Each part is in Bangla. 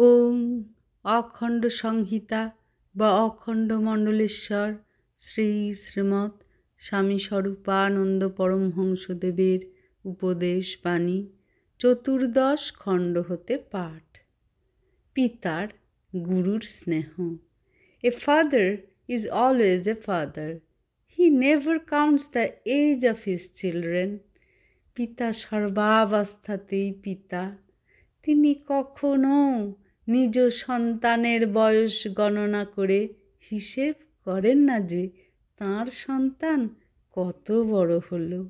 ওম অখণ্ড সংহিতা বা অখণ্ড মণ্ডলেশ্বর শ্রী শ্রীমৎ স্বামী স্বরূপানন্দ পরমহংসদেবের উপদেশ বাণী চতুর্দশ খণ্ড হতে পাঠ। পিতার গুরুর স্নেহ। A father is always a father. He never counts the age of his children. পিতা সর্বাবস্থাতেই পিতা। তিনি কখনো নিজ সন্তানের বয়স গণনা করে হিসেব করেন না যে তাঁর সন্তান কত বড় হলো।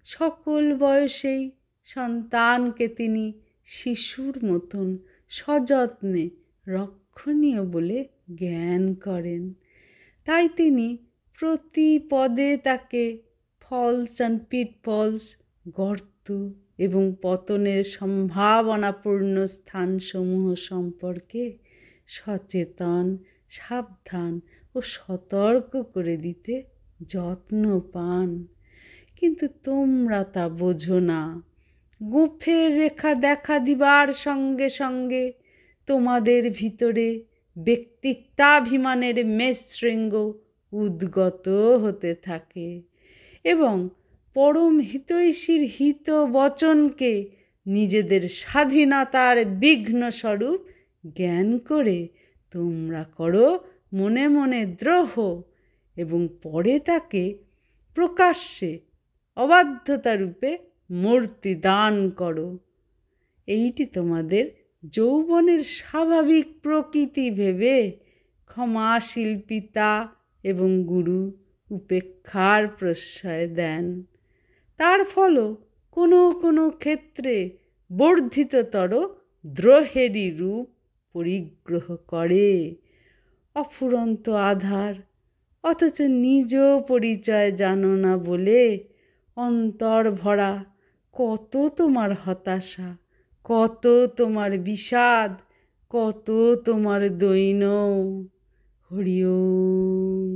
সকল বয়সেই সন্তানকে তিনি শিশুর মতন সযত্নে রক্ষণীয় বলে জ্ঞান করেন। তাই তিনি প্রতি পদে তাকে ফলস অ্যান্ড পিটফলস, গর্ত এবং পতনের সম্ভাবনাপূর্ণ স্থানসমূহ সম্পর্কে সচেতন, সাবধান ও সতর্ক করে দিতে যত্ন পান। কিন্তু তোমরা তা বোঝো না। গুফের রেখা দেখা দিবার সঙ্গে সঙ্গে তোমাদের ভিতরে ব্যক্তিত্বাভিমানের মেষশৃঙ্গ উদ্গত হতে থাকে এবং পরম হিতৈষীর হিত বচনকে নিজেদের স্বাধীনতার বিঘ্নস্বরূপ জ্ঞান করে তোমরা করো মনে মনে দ্রোহ এবং পরে তাকে প্রকাশ্যে অবাধ্যতারূপে মূর্তি দান করো। এইটি তোমাদের যৌবনের স্বাভাবিক প্রকৃতি ভেবে ক্ষমাশীল পিতা এবং গুরু উপেক্ষার প্রশ্রয় দেন। তার ফলও কোনো কোনো ক্ষেত্রে বর্ধিততর দ্রোহেরই রূপ পরিগ্রহ করে। অফুরন্ত আধার, অথচ নিজ পরিচয় জানো না বলে অন্তর ভরা কত তোমার হতাশা, কত তোমার বিষাদ, কত তোমার দৈন্য। হরি ওম।